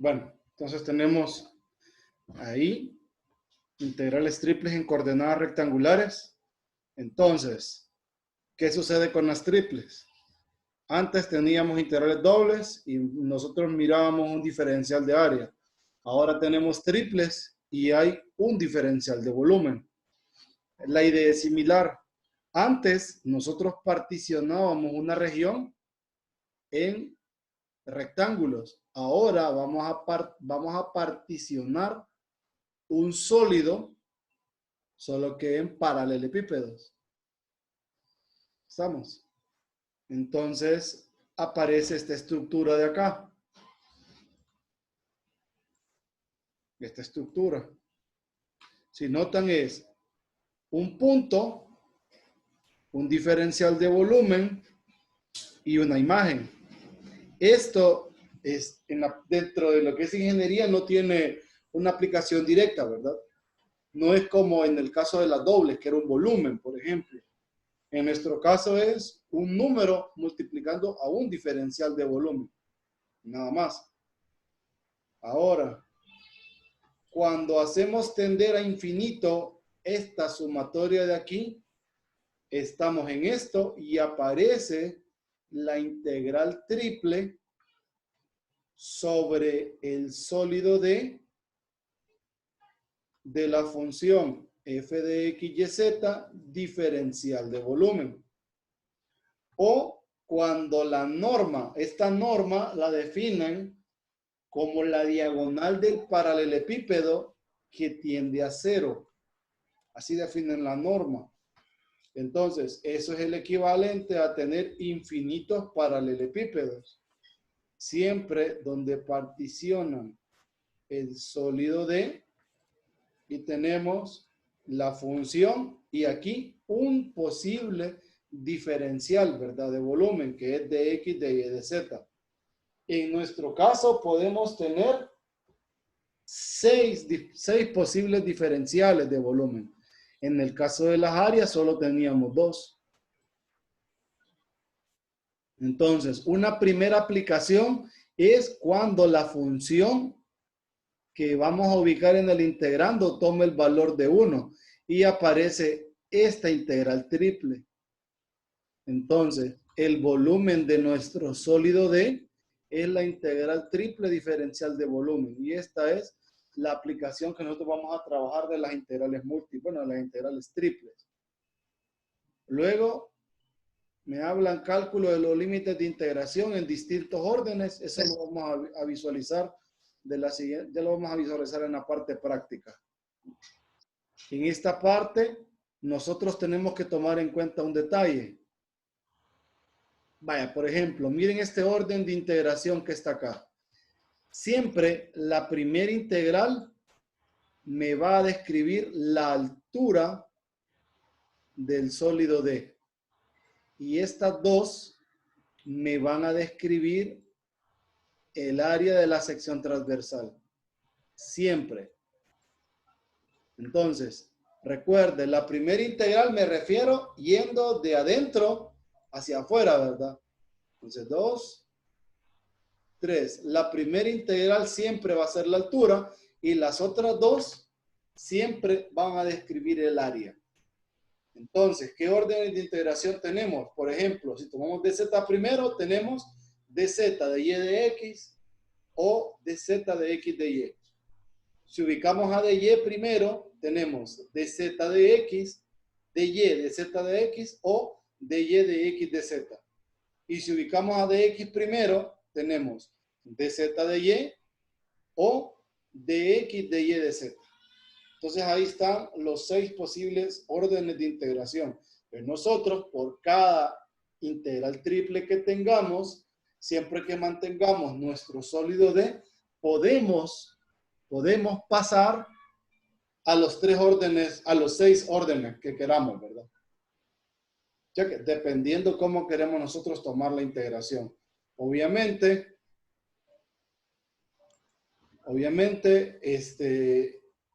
Bueno, entonces tenemos ahí integrales triples en coordenadas rectangulares. Entonces, ¿qué sucede con las triples? Antes teníamos integrales dobles y nosotros mirábamos un diferencial de área. Ahora tenemos triples y hay un diferencial de volumen. La idea es similar. Antes nosotros particionábamos una región en rectángulos. Ahora vamos a particionar un sólido, solo que en paralelepípedos. ¿Estamos? Entonces aparece esta estructura de acá. Esta estructura. Si notan es un punto, un diferencial de volumen y una imagen. Esto es dentro de lo que es ingeniería no tiene una aplicación directa, ¿verdad? No es como en el caso de las dobles, que era un volumen, por ejemplo. En nuestro caso es un número multiplicando a un diferencial de volumen. Nada más. Ahora, cuando hacemos tender a infinito esta sumatoria de aquí, estamos en esto y aparece la integral triple sobre el sólido de la función f de x y z diferencial de volumen. O cuando la norma, esta norma la definen como la diagonal del paralelepípedo que tiende a cero. Así definen la norma. Entonces, eso es el equivalente a tener infinitos paralelepípedos. Siempre donde particionan el sólido D y tenemos la función y aquí un posible diferencial, ¿verdad? De volumen, que es de X, de Y, de Z. En nuestro caso podemos tener seis posibles diferenciales de volumen. En el caso de las áreas solo teníamos dos. Entonces, una primera aplicación es cuando la función que vamos a ubicar en el integrando toma el valor de 1 y aparece esta integral triple. Entonces, el volumen de nuestro sólido D es la integral triple diferencial de volumen. Y esta es la aplicación que nosotros vamos a trabajar de las integrales múltiples, bueno, de las integrales triples. Luego, me hablan cálculo de los límites de integración en distintos órdenes. Eso lo vamos a visualizar de la siguiente, ya lo vamos a visualizar en la parte práctica. En esta parte, nosotros tenemos que tomar en cuenta un detalle. Vaya, por ejemplo, miren este orden de integración que está acá. Siempre la primera integral me va a describir la altura del sólido D. Y estas dos me van a describir el área de la sección transversal. Siempre. Entonces, recuerden, la primera integral me refiero yendo de adentro hacia afuera, ¿verdad? Entonces, 2, 3. La primera integral siempre va a ser la altura y las otras dos siempre van a describir el área. Entonces, ¿qué órdenes de integración tenemos? Por ejemplo, si tomamos dz primero, tenemos dz de y de x o dz de x de y. Si ubicamos a dy primero, tenemos dz de x, dy de z de x o dy de x de z. Y si ubicamos a dx primero, tenemos dz de y o dx de y de z. Entonces ahí están los 6 posibles órdenes de integración. Pues nosotros, por cada integral triple que tengamos, siempre que mantengamos nuestro sólido D, podemos pasar a los 3 órdenes, a los 6 órdenes que queramos, ¿verdad? Ya que dependiendo cómo queremos nosotros tomar la integración. Obviamente,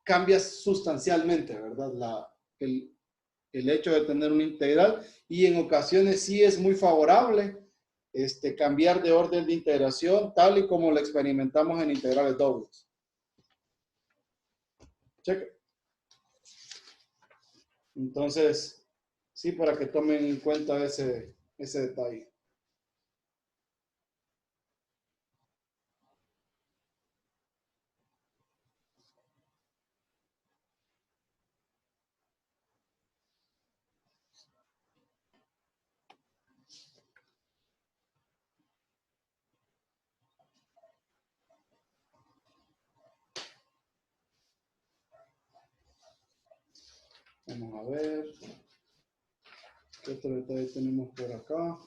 cambia sustancialmente, ¿verdad? El hecho de tener una integral y en ocasiones sí es muy favorable cambiar de orden de integración, tal y como lo experimentamos en integrales dobles. Cheque. Entonces, sí, para que tomen en cuenta ese detalle. Vamos a ver. ¿Qué otro detalle tenemos por acá?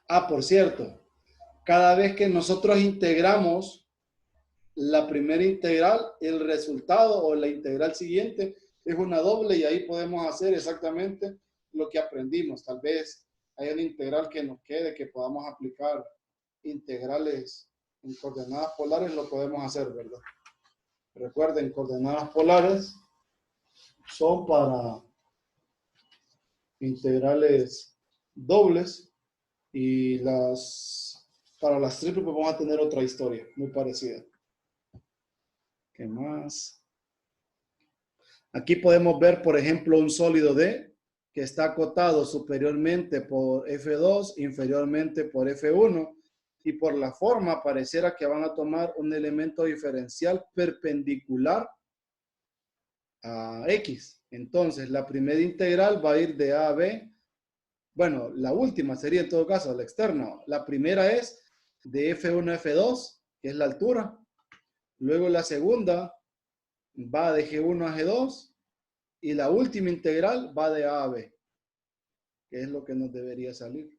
Ah, por cierto, cada vez que nosotros integramos la primera integral, el resultado o la integral siguiente es una doble y ahí podemos hacer exactamente lo que aprendimos. Tal vez haya una integral que nos quede, que podamos aplicar integrales en coordenadas polares, lo podemos hacer, ¿verdad? Recuerden, coordenadas polares son para integrales dobles y para las triples pues vamos a tener otra historia muy parecida. ¿Qué más? Aquí podemos ver, por ejemplo, un sólido D que está acotado superiormente por F2, inferiormente por F1, y por la forma pareciera que van a tomar un elemento diferencial perpendicular a X. Entonces, la primera integral va a ir de A a B. Bueno, la última sería en todo caso la externa. La primera es de F1 a F2, que es la altura. Luego la segunda va de G1 a G2 y la última integral va de A a B, que es lo que nos debería salir.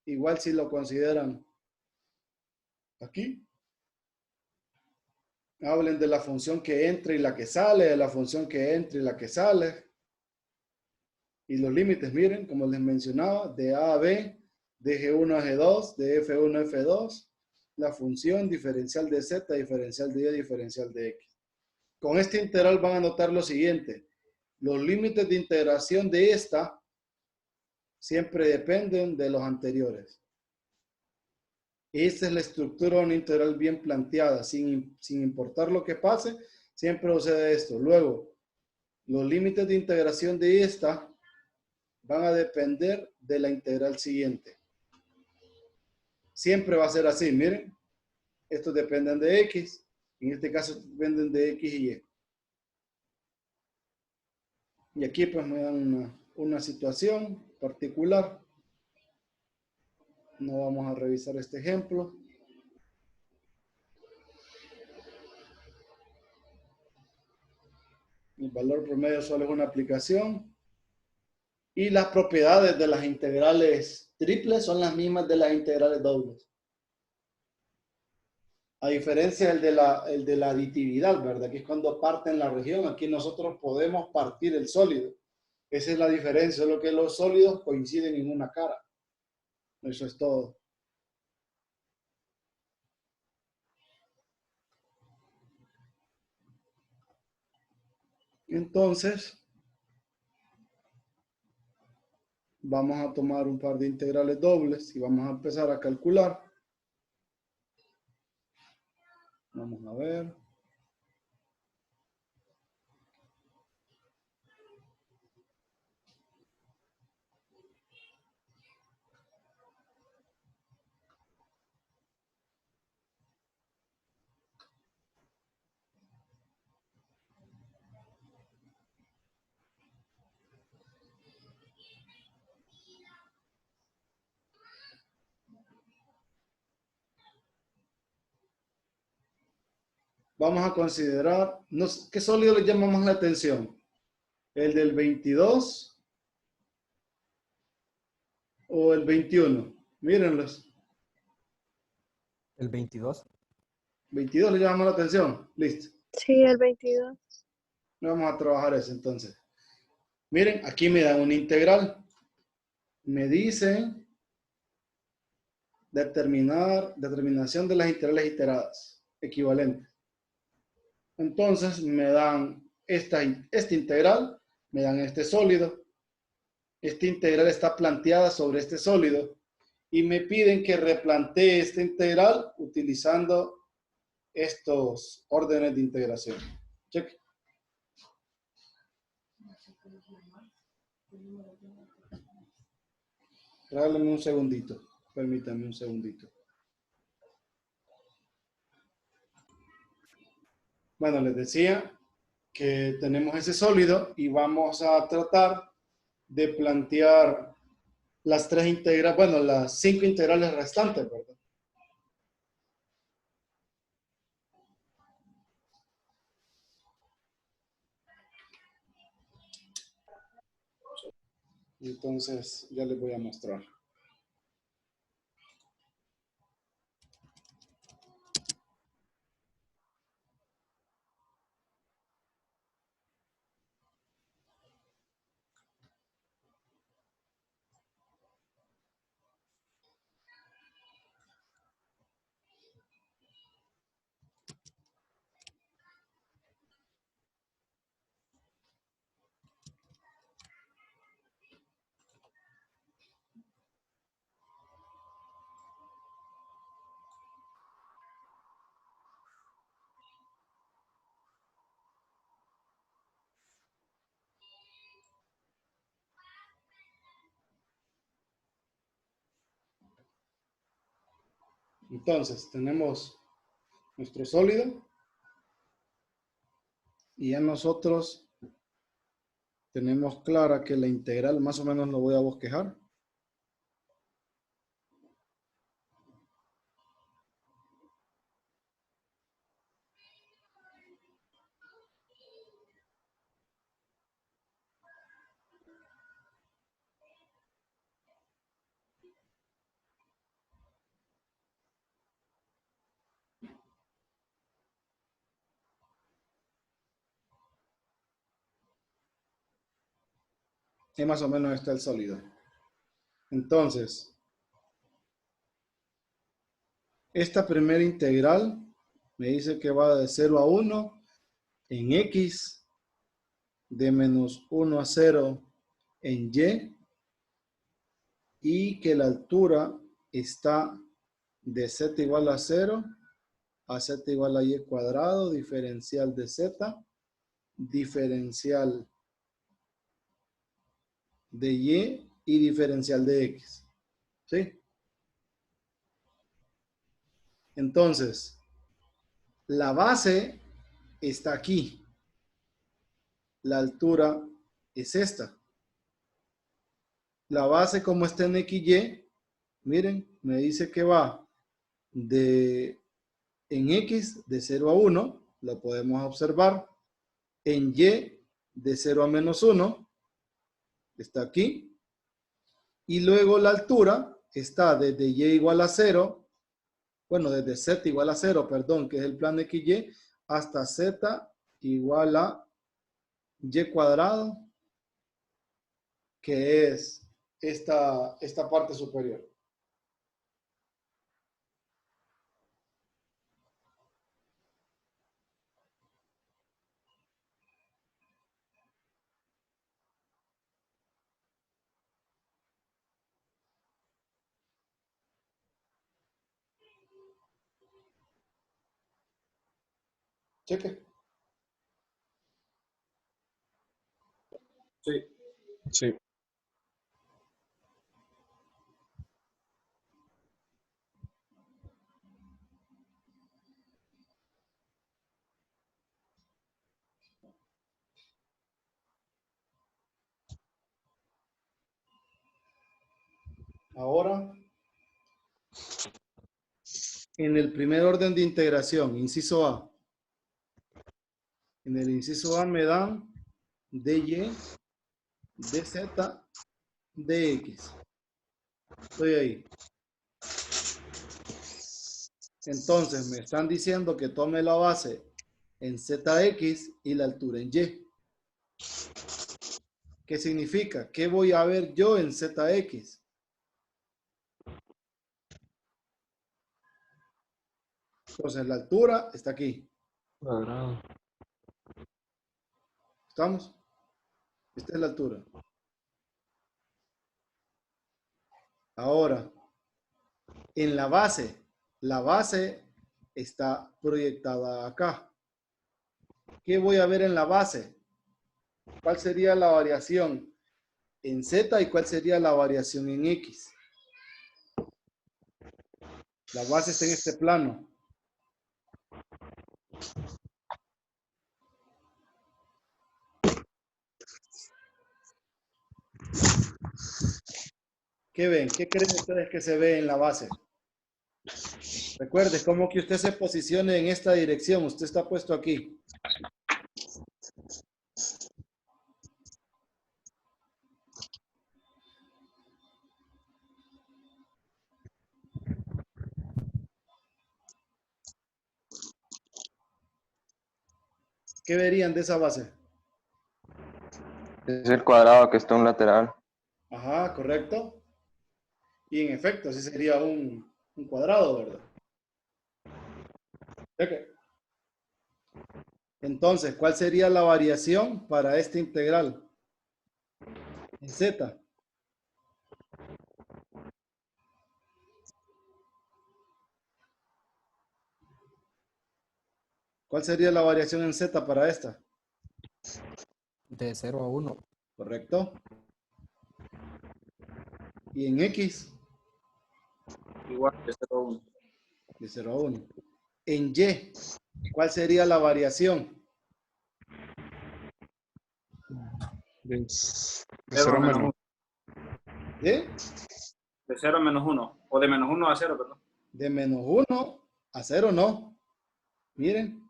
Igual si lo consideran aquí, hablen de la función que entra y la que sale, de la función que entra y la que sale. Y los límites, miren, como les mencionaba, de A a B, de G1 a G2, de F1 a F2, la función diferencial de Z, diferencial de Y, diferencial de X. Con este integral van a notar lo siguiente. Los límites de integración de esta siempre dependen de los anteriores. Esta es la estructura de una integral bien planteada, sin importar lo que pase, siempre sucede esto. Luego, los límites de integración de esta van a depender de la integral siguiente. Siempre va a ser así, miren. Estos dependen de X, en este caso dependen de X y Y. Y aquí pues me dan una situación particular. No vamos a revisar este ejemplo. El valor promedio solo es una aplicación. Y las propiedades de las integrales triples son las mismas de las integrales dobles. A diferencia el de la aditividad, ¿verdad? Que es cuando parten la región. Aquí nosotros podemos partir el sólido. Esa es la diferencia, solo que los sólidos coinciden en una cara. Eso es todo. Entonces, vamos a tomar un par de integrales dobles y vamos a empezar a calcular. Vamos a ver. Vamos a considerar, ¿qué sólido le llama más la atención? ¿El del 22 o el 21? Mírenlos. El 22. 22 le llama la atención. Listo. Sí, el 22. Vamos a trabajar eso entonces. Miren, aquí me dan una integral. Me dicen determinación de las integrales iteradas, equivalentes. Entonces me dan esta integral, me dan este sólido. esta integral está planteada sobre este sólido y me piden que replantee esta integral utilizando estos órdenes de integración. Cheque. Regálame un segundito. Permítanme un segundito. Bueno, les decía que tenemos ese sólido y vamos a tratar de plantear las tres integrales, bueno, las 5 integrales restantes, ¿verdad? Entonces, ya les voy a mostrar. Entonces, tenemos nuestro sólido y ya nosotros tenemos clara que la integral más o menos lo voy a bosquejar. Y más o menos está el sólido. Entonces, esta primera integral me dice que va de 0 a 1 en X, de menos 1 a 0 en Y que la altura está de Z igual a 0 a Z igual a Y cuadrado, diferencial de Z, diferencial de y diferencial de X. ¿Sí? Entonces, la base está aquí. La altura es esta. La base como está en XY, miren, me dice que va en X de 0 a 1, lo podemos observar. En Y de 0 a menos 1, está aquí. Y luego la altura está desde Y igual a 0, bueno, desde Z igual a 0, perdón, que es el plano XY, hasta Z igual a Y cuadrado, que es esta parte superior. Cheque. Sí. Sí. Ahora, en el primer orden de integración, inciso A. En el inciso A me dan dy, dz, dx. Estoy ahí. Entonces me están diciendo que tome la base en zx y la altura en y. ¿Qué significa? ¿Qué voy a ver yo en zx? Entonces la altura está aquí. Cuadrado. ¿Estamos? Esta es la altura. Ahora, en la base está proyectada acá. ¿Qué voy a ver en la base? ¿Cuál sería la variación en Z y cuál sería la variación en X? La base está en este plano. ¿Qué ven? ¿Qué creen ustedes que se ve en la base? Recuerde, como que usted se posicione en esta dirección. Usted está puesto aquí. ¿Qué verían de esa base? Es el cuadrado que está a un lateral. Ajá, correcto. Y en efecto, así sería un cuadrado, ¿verdad? Ok. Entonces, ¿cuál sería la variación para esta integral? En Z. ¿Cuál sería la variación en Z para esta? De 0 a 1. ¿Correcto? Y en X, Igual de 0 a 1. de 0 a 1. En Y, ¿cuál sería la variación? De 0 0 a a menos menos. 1. ¿De? De 0 a menos 1. O de menos 1 a 0, perdón. De menos 1 a 0, no. Miren.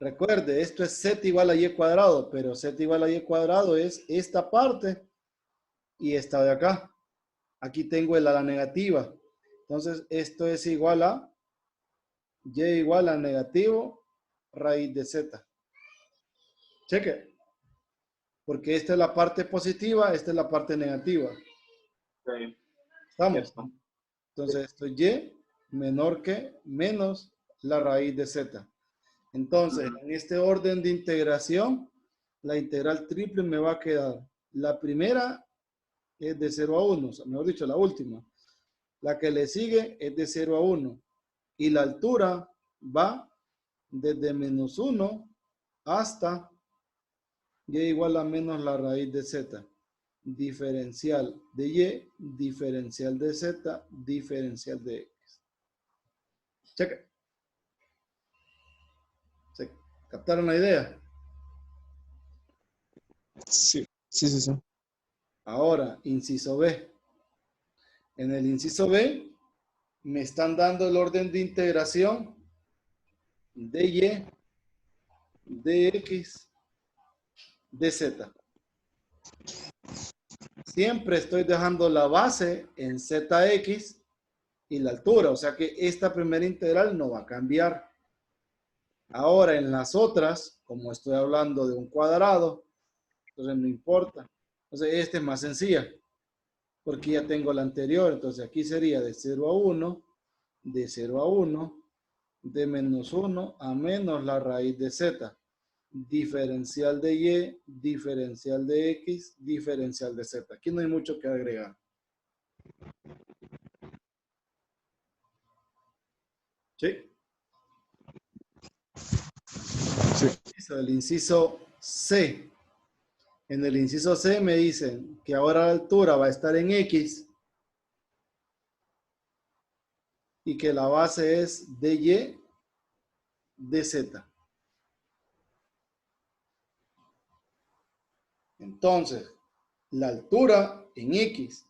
Recuerde, esto es Z igual a Y cuadrado, pero Z igual a Y cuadrado es esta parte y esta de acá. Aquí tengo el a la negativa. Entonces, esto es igual a Y igual a negativo raíz de Z. Cheque. Porque esta es la parte positiva, esta es la parte negativa. Okay. ¿Estamos? Cierto. Entonces, esto es Y menor que menos la raíz de Z. Entonces, en este orden de integración, la integral triple me va a quedar. La primera es de 0 a 1, o sea, mejor dicho, la última. La que le sigue es de 0 a 1. Y la altura va desde menos 1 hasta Y igual a menos la raíz de Z. Diferencial de Y, diferencial de Z, diferencial de X. Cheque. ¿Se captaron la idea? Sí, sí, sí, sí. Ahora, inciso B. En el inciso B me están dando el orden de integración de Y, de X, de Z. Siempre estoy dejando la base en ZX y la altura, o sea que esta primera integral no va a cambiar. Ahora en las otras, como estoy hablando de un cuadrado, entonces no importa. Entonces esta es más sencilla, porque ya tengo la anterior. Entonces aquí sería de 0 a 1, de 0 a 1, de menos 1 a menos la raíz de Z. Diferencial de Y, diferencial de X, diferencial de Z. Aquí no hay mucho que agregar. ¿Sí? Sí. El inciso C. En el inciso C me dicen que ahora la altura va a estar en X y que la base es dy dz. Entonces, la altura en X.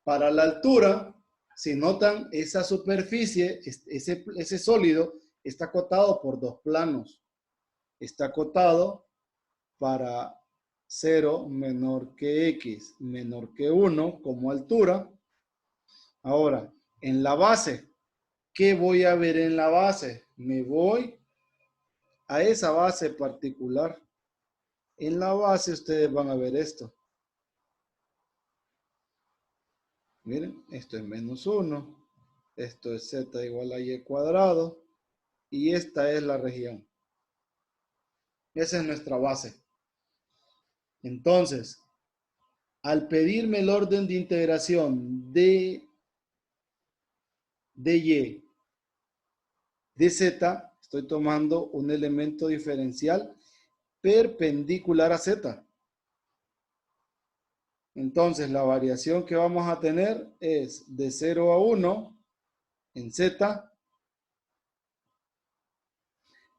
Para la altura, si notan, esa superficie, ese sólido, está acotado por dos planos. Está acotado para 0 menor que X menor que 1 como altura. Ahora, en la base, ¿qué voy a ver en la base? Me voy a esa base particular. En la base ustedes van a ver esto. Miren, esto es menos 1. Esto es z igual a y cuadrado. Y esta es la región. Esa es nuestra base. Entonces, Al pedirme el orden de integración de y de z, estoy tomando un elemento diferencial perpendicular a z. Entonces, la variación que vamos a tener es de 0 a 1 en z,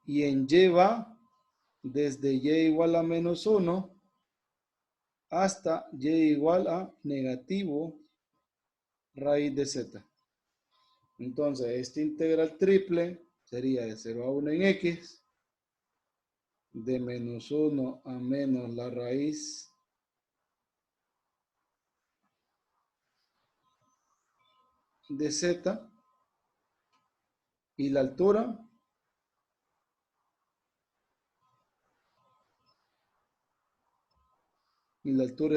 y en y va desde y igual a menos 1 hasta y igual a negativo raíz de z. Entonces, esta integral triple sería de 0 a 1 en x, de menos 1 a menos la raíz de z, y la altura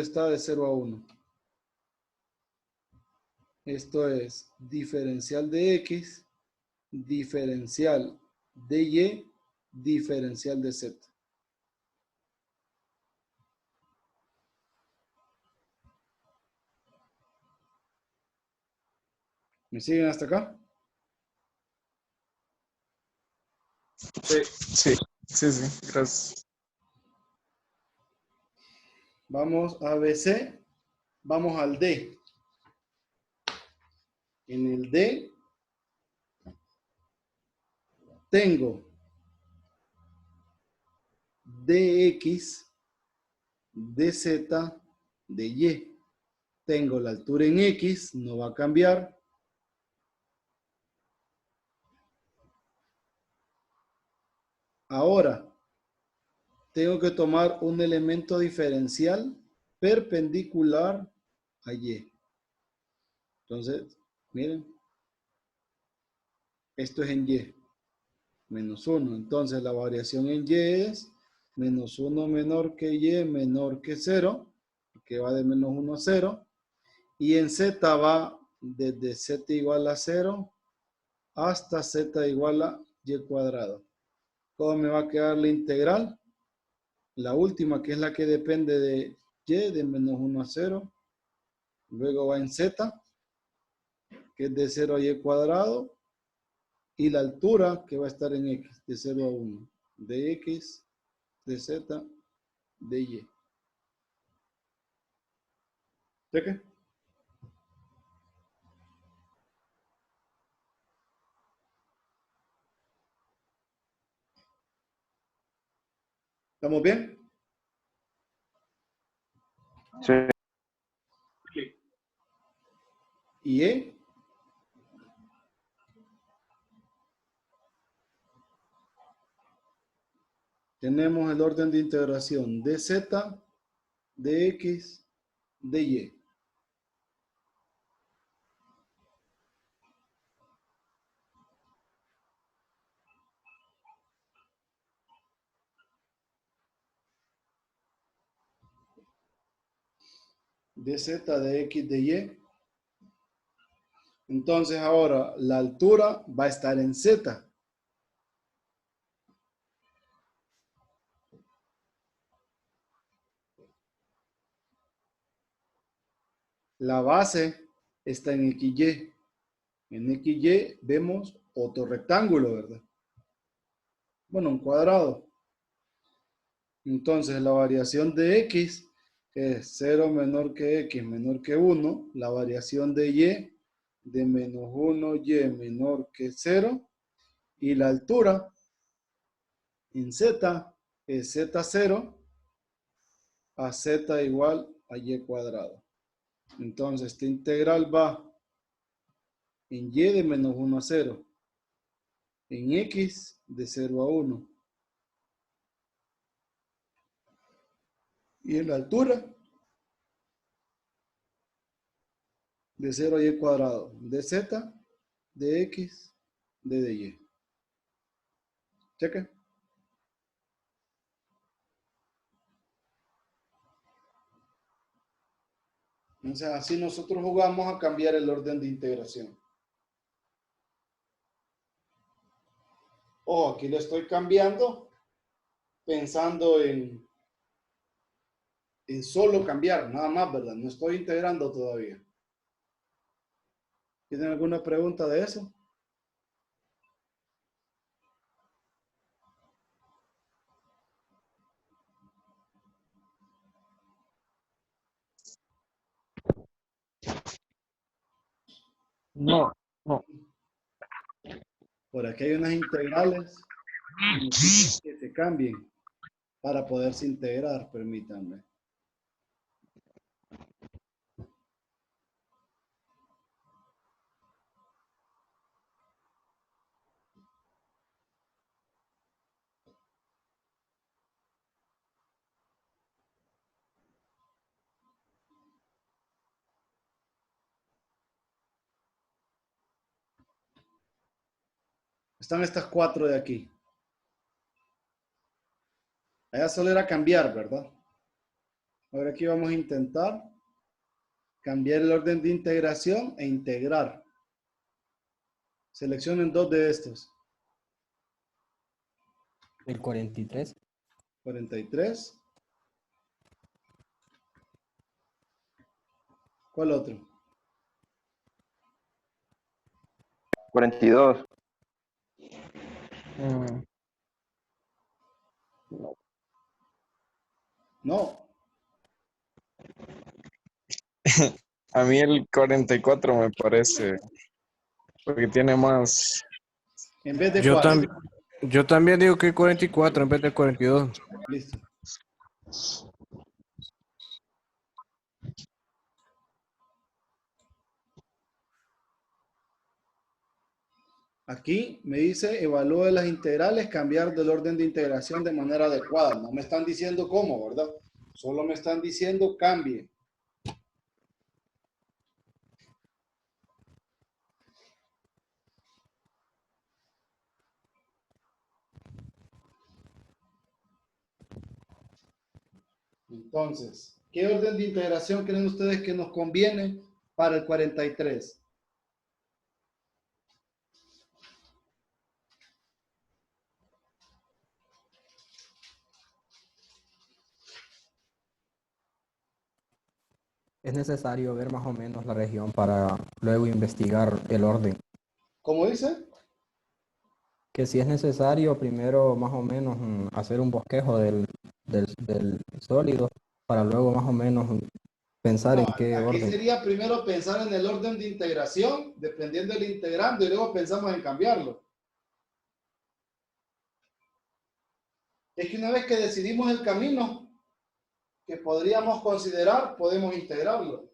está de 0 a 1. Esto es diferencial de x, diferencial de y, diferencial de z. ¿Me siguen hasta acá? Sí. Sí, sí, sí, gracias. Vamos a BC, vamos al D. En el D tengo dx, dz, dy. Tengo la altura en x, no va a cambiar. Ahora, tengo que tomar un elemento diferencial perpendicular a y. Entonces, miren, esto es en y, menos 1. Entonces, la variación en y es menos 1 menor que y menor que 0, que va de menos 1 a 0. Y en z va desde z igual a 0 hasta z igual a y cuadrado. ¿Cómo me va a quedar la integral? La última, que es la que depende de y, de menos 1 a 0. Luego va en z, que es de 0 a y cuadrado. Y la altura, que va a estar en x, de 0 a 1. De x, de z, de y. ¿De qué? ¿Estamos bien? Sí. Y E. Tenemos el orden de integración de z, de x, de y. De z, de x, de y. Entonces ahora la altura va a estar en z. La base está en XY. En XY vemos otro rectángulo, ¿verdad? Bueno, un cuadrado. Entonces la variación de X es 0 menor que X menor que 1. La variación de Y de menos 1Y menor que 0. Y la altura en Z es Z0 a Z igual a Y cuadrado. Entonces esta integral va en Y de menos 1 a 0. En X de 0 a 1. Y en la altura de 0 a Y cuadrado. De Z, de X, de Y. Cheque. Entonces así nosotros jugamos a cambiar el orden de integración. Oh, aquí lo estoy cambiando pensando en en solo cambiar, nada más, ¿verdad? No estoy integrando todavía. ¿Tienen alguna pregunta de eso? No, no. Por aquí hay unas integrales que me piden que se cambien para poderse integrar, permítanme. Están estas 4 de aquí. Allá solo era cambiar, ¿verdad? Ahora aquí vamos a intentar cambiar el orden de integración e integrar. Seleccionen 2 de estos. El 43. 43. ¿Cuál otro? 42. Mm, No. A mí el 44 me parece, porque tiene más. En vez de Yo, 4. yo también digo que 44 en vez de 42. Listo. Aquí me dice, evalúe las integrales, cambiar del orden de integración de manera adecuada. No me están diciendo cómo, ¿verdad? Solo me están diciendo cambie. Entonces, ¿qué orden de integración creen ustedes que nos conviene para el 43? Es necesario ver más o menos la región para luego investigar el orden. ¿Cómo dice? Que si es necesario, primero más o menos hacer un bosquejo del sólido para luego más o menos pensar No, en qué aquí orden. sería primero pensar en el orden de integración, dependiendo del integrando, y luego pensamos en cambiarlo. Es que una vez que decidimos el camino que podríamos considerar, podemos integrarlo.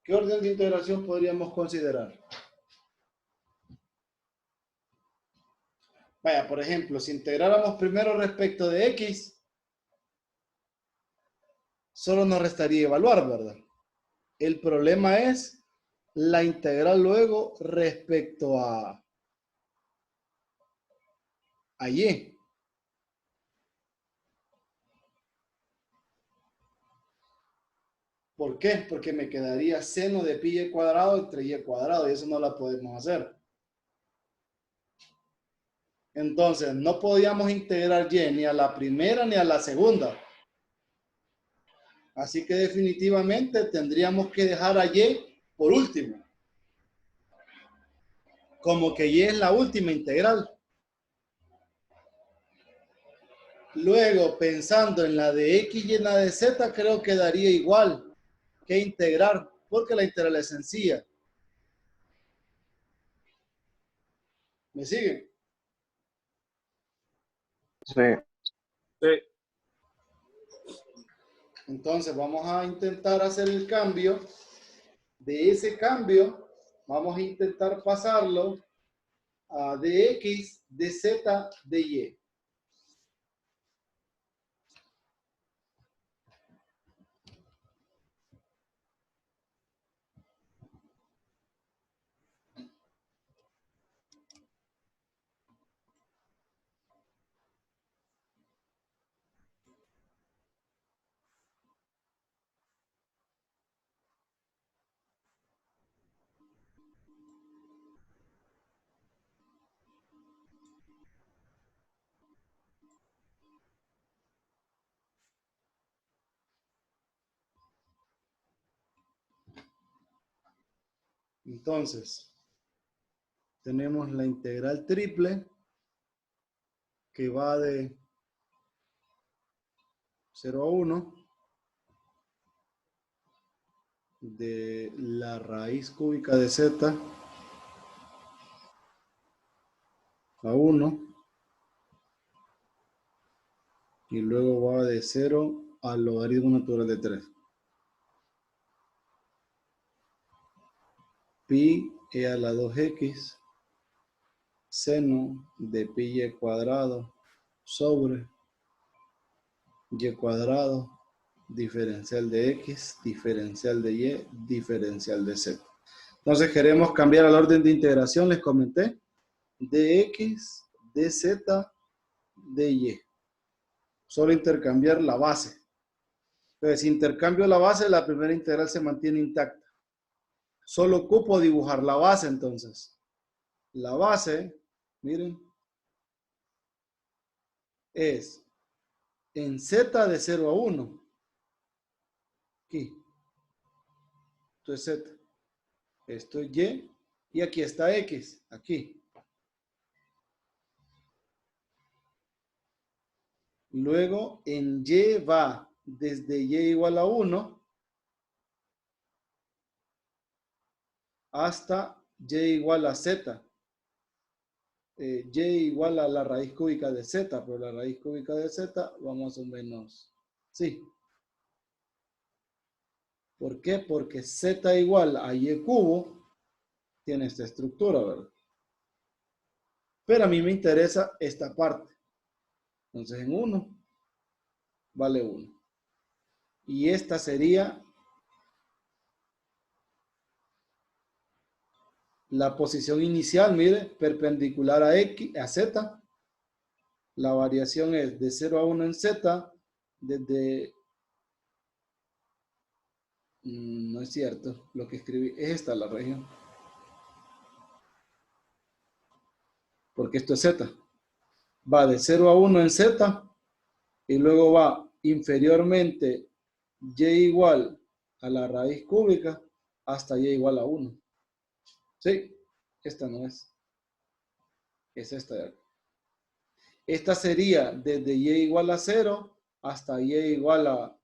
¿Qué orden de integración podríamos considerar? Vaya, por ejemplo, si integráramos primero respecto de X, solo nos restaría evaluar, ¿verdad? El problema es la integral luego respecto a Y. ¿Por qué? Porque me quedaría seno de pi y cuadrado entre y cuadrado y eso no la podemos hacer. Entonces, no podíamos integrar y ni a la primera ni a la segunda. Así que definitivamente tendríamos que dejar a y por último. Como que y es la última integral. Luego, pensando en la de x y en la de z, creo que daría igual que integrar, porque la integral es sencilla. ¿Me siguen? Sí. Sí. Entonces, vamos a intentar hacer el cambio. De ese cambio, vamos a intentar pasarlo a dx, dz, dy. Entonces, tenemos la integral triple que va de 0 a 1 de la raíz cúbica de z a 1 y luego va de 0 al logaritmo natural de 3. Pi e a la 2x seno de pi y cuadrado sobre y cuadrado diferencial de x, diferencial de y, diferencial de z. Entonces queremos cambiar el orden de integración, les comenté, de x, de z, de y. Solo intercambiar la base. Entonces, si intercambio la base, la primera integral se mantiene intacta. Solo ocupo dibujar la base, entonces. La base, miren, es en z de 0 a 1. Aquí. Esto es z. Esto es y. Y aquí está x. Aquí. Luego, en y va desde y igual a 1 hasta y igual a z. Y igual a la raíz cúbica de z, pero la raíz cúbica de z va más o menos, sí. ¿Por qué? Porque z igual a y cubo tiene esta estructura, ¿verdad? Pero a mí me interesa esta parte. Entonces en 1 vale 1. Y esta sería la posición inicial, mire, perpendicular a x, a z. La variación es de 0 a 1 en z, desde... no es cierto, lo que escribí es esta la región. Porque esto es z. Va de 0 a 1 en z y luego va inferiormente y igual a la raíz cúbica hasta y igual a 1. ¿Sí? Esta no es. Es esta de aquí. Esta sería desde y igual a 0 hasta y igual a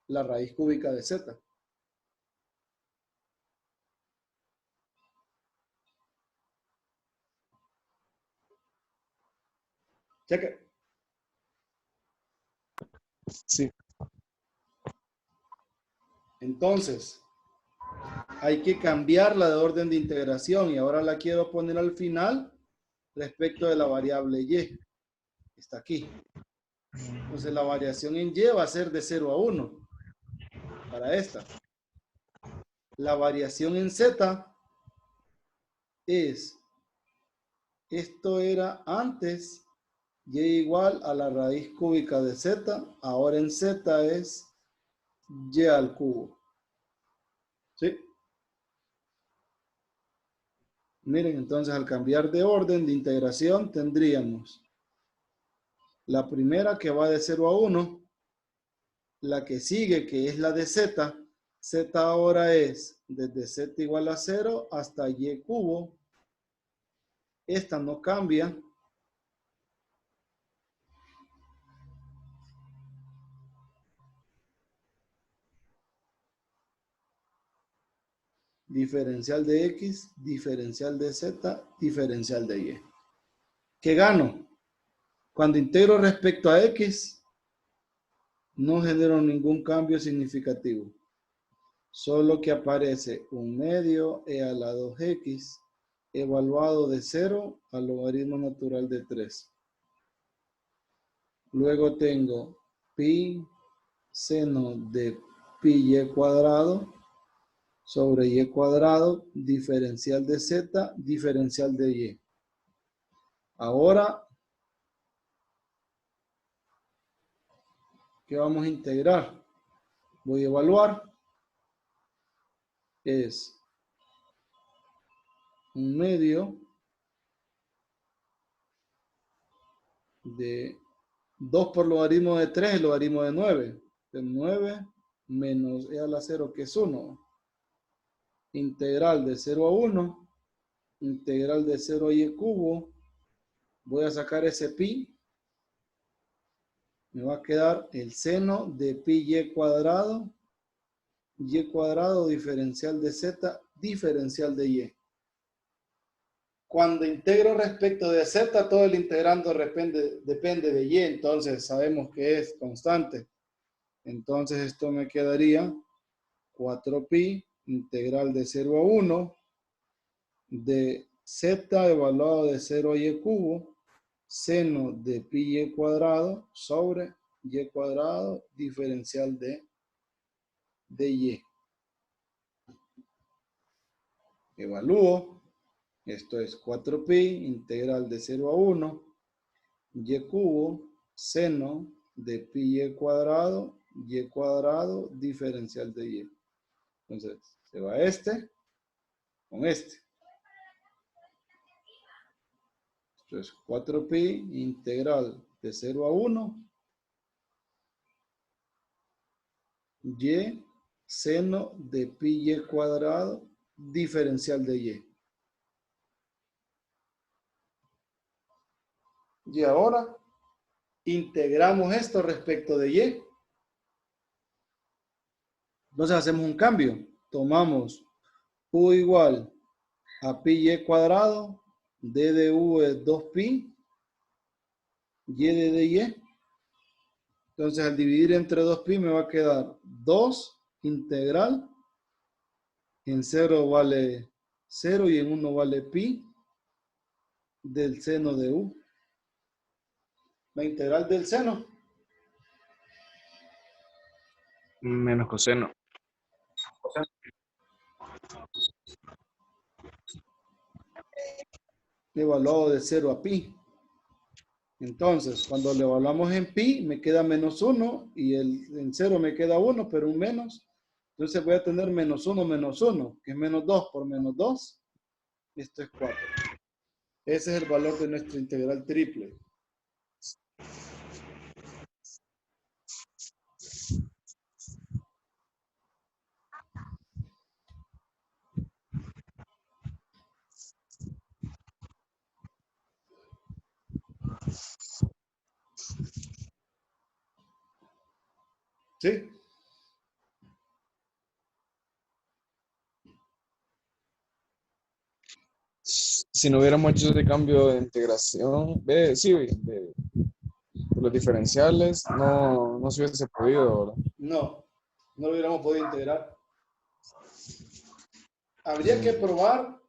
la raíz cúbica de z. Cheque. Sí. Entonces, hay que cambiarla de orden de integración y ahora la quiero poner al final respecto de la variable y. Está aquí. Entonces la variación en y va a ser de 0 a 1 para esta. La variación en z es, esto era antes y igual a la raíz cúbica de z, ahora en z es y al cubo. ¿Sí? Miren, entonces al cambiar de orden de integración tendríamos la primera que va de 0 a 1, la que sigue que es la de z, z ahora es desde z igual a 0 hasta y cubo. Esta no cambia. Diferencial de x, diferencial de z, diferencial de y. ¿Qué gano? Cuando integro respecto a x, no genero ningún cambio significativo. Solo que aparece un medio e a la 2x evaluado de 0 al logaritmo natural de 3. Luego tengo pi seno de pi y cuadrado sobre y cuadrado, diferencial de z, diferencial de y. Ahora, ¿qué vamos a integrar? Voy a evaluar. Es un medio de 2 por logaritmo de 3, el logaritmo de 9. De 9 menos e a la 0, que es 1. integral de 0 a 1, integral de 0 a y cubo. Voy a sacar ese pi. Me va a quedar el seno de pi y cuadrado diferencial de z, diferencial de y. Cuando integro respecto de z, todo el integrando depende de y, entonces sabemos que es constante. Entonces esto me quedaría 4pi integral de 0 a 1 de z evaluado de 0 a y cubo, seno de pi y cuadrado sobre y cuadrado diferencial de y. Evalúo. Esto es 4pi integral de 0 a 1 y cubo seno de pi y cuadrado diferencial de y. Entonces se va este con este. Esto es 4pi integral de 0 a 1 y seno de pi y cuadrado diferencial de y. Y ahora integramos esto respecto de y. Entonces hacemos un cambio. Tomamos u igual a pi y cuadrado, d de u es 2pi, y de y. Entonces al dividir entre 2pi me va a quedar 2 integral. En 0 vale 0 y en 1 vale pi del seno de u. La integral del seno. Menos coseno. Evaluado de 0 a pi. Entonces, cuando lo evaluamos en pi, me queda menos 1 y en 0 me queda 1, pero un menos. Entonces voy a tener menos 1, que es menos 2 por menos 2. Esto es 4. Ese es el valor de nuestra integral triple. ¿Sí? Si no hubiéramos hecho ese cambio de integración, de los diferenciales, no se hubiese podido, ¿verdad? No, no lo hubiéramos podido integrar. Habría que probar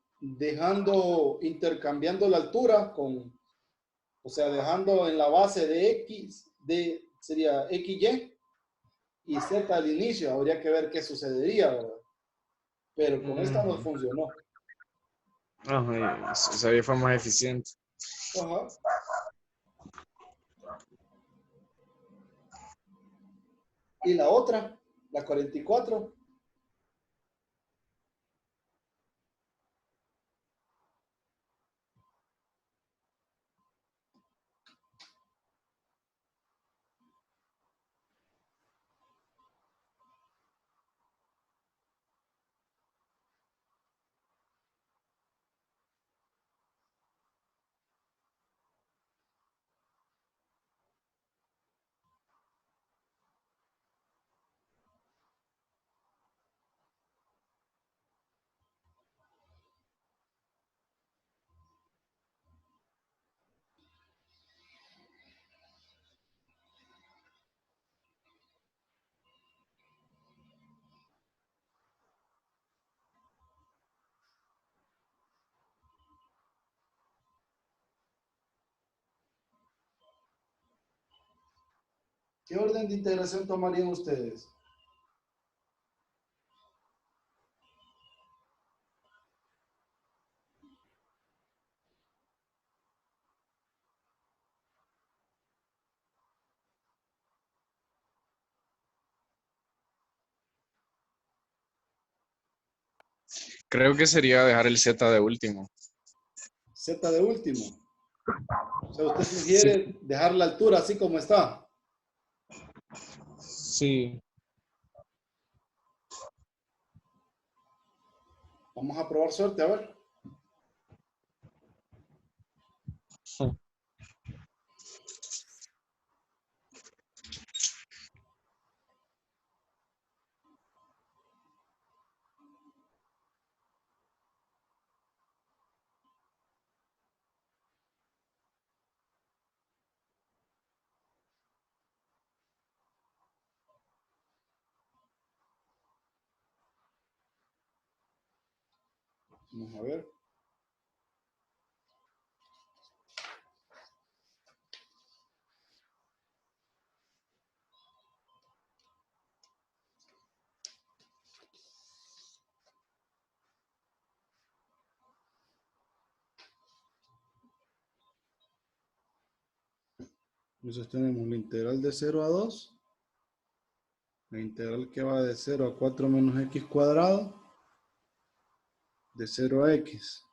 intercambiando la altura o sea, dejando en la base de x, sería xy y z al inicio. Habría que ver qué sucedería, ¿verdad? Pero con esta no funcionó. Ajá, esa vía fue más eficiente. Ajá. Y la otra, la 44. ¿Qué orden de integración tomarían ustedes? Creo que sería dejar el Z de último. Z de último. O sea, usted sugiere dejar la altura así como está. Sí. Vamos a probar suerte, a ver. Vamos a ver. Entonces tenemos la integral de 0 a 2. La integral que va de 0 a 4 menos x cuadrado. De 0 a x.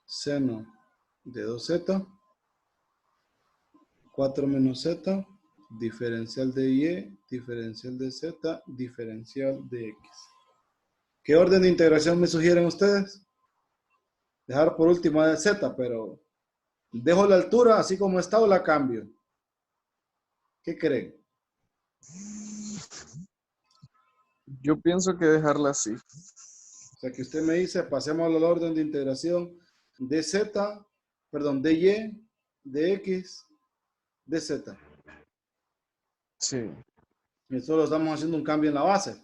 Seno de 2z. 4 menos z. Diferencial de y. Diferencial de z. Diferencial de x. ¿Qué orden de integración me sugieren ustedes? Dejar por último de z, pero dejo la altura así como está o la cambio. ¿Qué creen? Yo pienso que dejarla así. O sea que usted me dice, pasemos al orden de integración de z, perdón, de y, de x, de z. Sí. Y solo estamos haciendo un cambio en la base.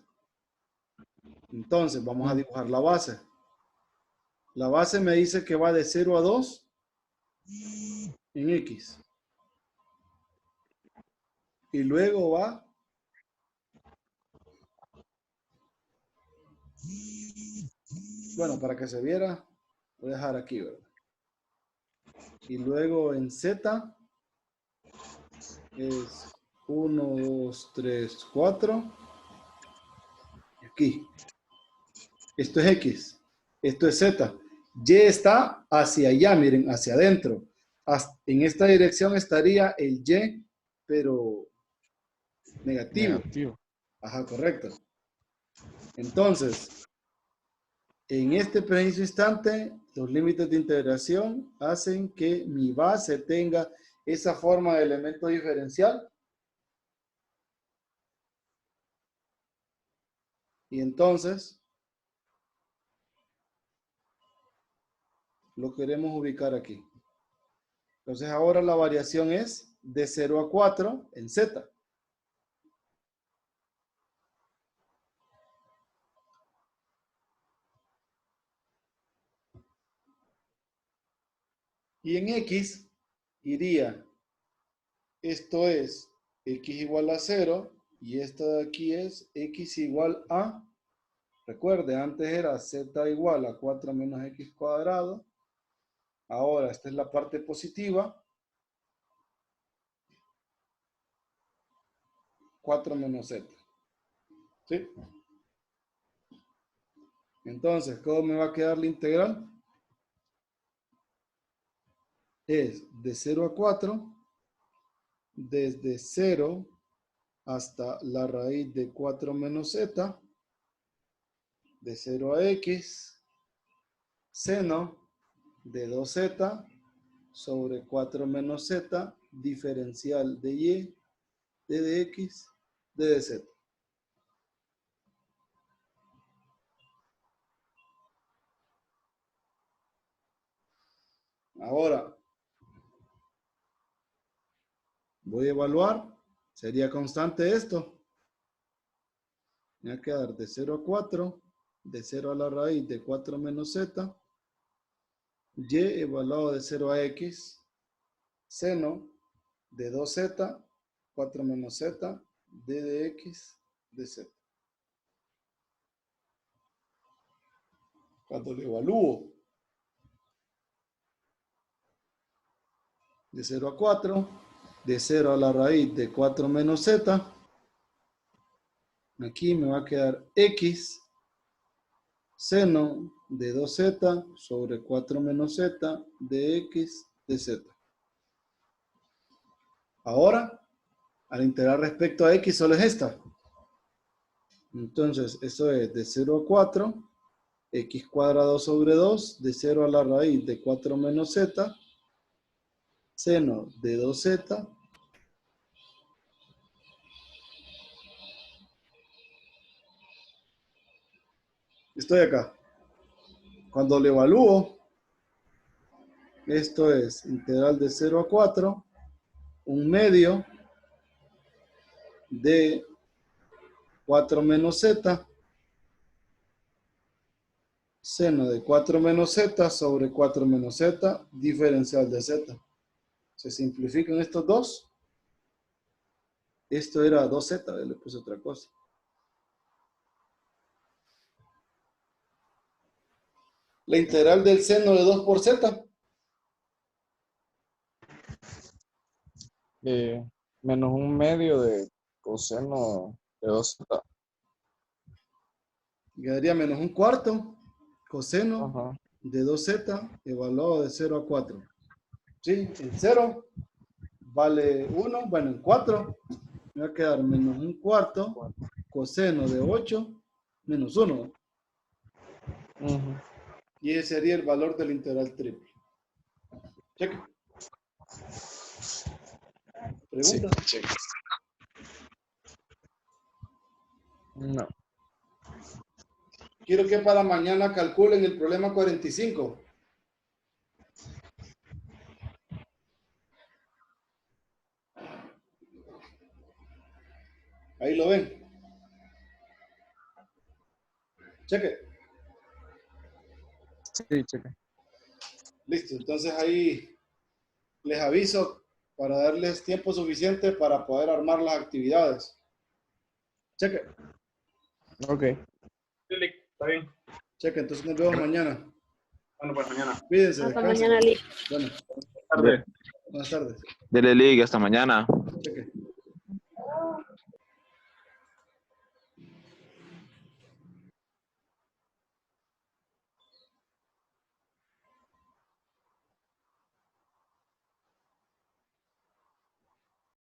Entonces, vamos a dibujar la base. La base me dice que va de 0 a 2 en x. Y luego va bueno, para que se viera, voy a dejar aquí, ¿verdad? Y luego en z es 1, 2, 3, 4. Aquí. Esto es x. Esto es z. Y está hacia allá, miren, hacia adentro. En esta dirección estaría el y, pero negativo. Negativo. Ajá, correcto. Entonces, en este preciso instante, los límites de integración hacen que mi base tenga esa forma de elemento diferencial. Y entonces, lo queremos ubicar aquí. Entonces, ahora la variación es de 0 a 4 en z. Y en x iría, esto es x igual a 0 y esta de aquí es x igual a, recuerde, antes era z igual a 4 menos x cuadrado. Ahora esta es la parte positiva. 4 menos z. ¿Sí? Entonces, ¿cómo me va a quedar la integral? Es de 0 a 4, desde 0 hasta la raíz de 4 menos z, de 0 a x, seno de 2z sobre 4 menos z, diferencial de y, de dx, de dz. Ahora, voy a evaluar, sería constante esto. Me va a quedar de 0 a 4, de 0 a la raíz de 4 menos z, y evaluado de 0 a x, seno de 2z, 4 menos z, d de x, de z. Cuando lo evalúo de 0 a 4, de 0 a la raíz de 4 menos z, aquí me va a quedar x, seno de 2z sobre 4 menos z, de x, de z. Ahora, al integrar respecto a x, solo es esta. Entonces, eso es de 0 a 4, x cuadrado sobre 2 de 0 a la raíz de 4 menos z, seno de 2z, estoy acá. Cuando lo evalúo, esto es integral de 0 a 4, un medio de 4 menos z, seno de 4 menos z sobre 4 menos z, diferencial de z. Se simplifican estos dos. Esto era 2z, le puse otra cosa. La integral del seno de 2 por z. Menos un medio de coseno de 2z. Quedaría menos un cuarto coseno Ajá. de 2z evaluado de 0 a 4. ¿Sí? En 0 vale 1. Bueno, en 4 me va a quedar menos un cuarto coseno de 8 menos 1. Ujú. Y ese sería el valor del integral triple. Cheque. Sí, ¿Pregunta? check. No. Quiero que para mañana calculen el problema 45. Ahí lo ven. Cheque. Sí, cheque. Listo. Entonces ahí les aviso para darles tiempo suficiente para poder armar las actividades. Cheque. Ok. Sí, Lick, está bien. Cheque. Entonces nos vemos mañana. Bueno, pues mañana. Cuídense. Hasta Descansen. mañana, Lick. Bueno, Tarde. buenas tardes. Dele liga, hasta mañana. Cheque.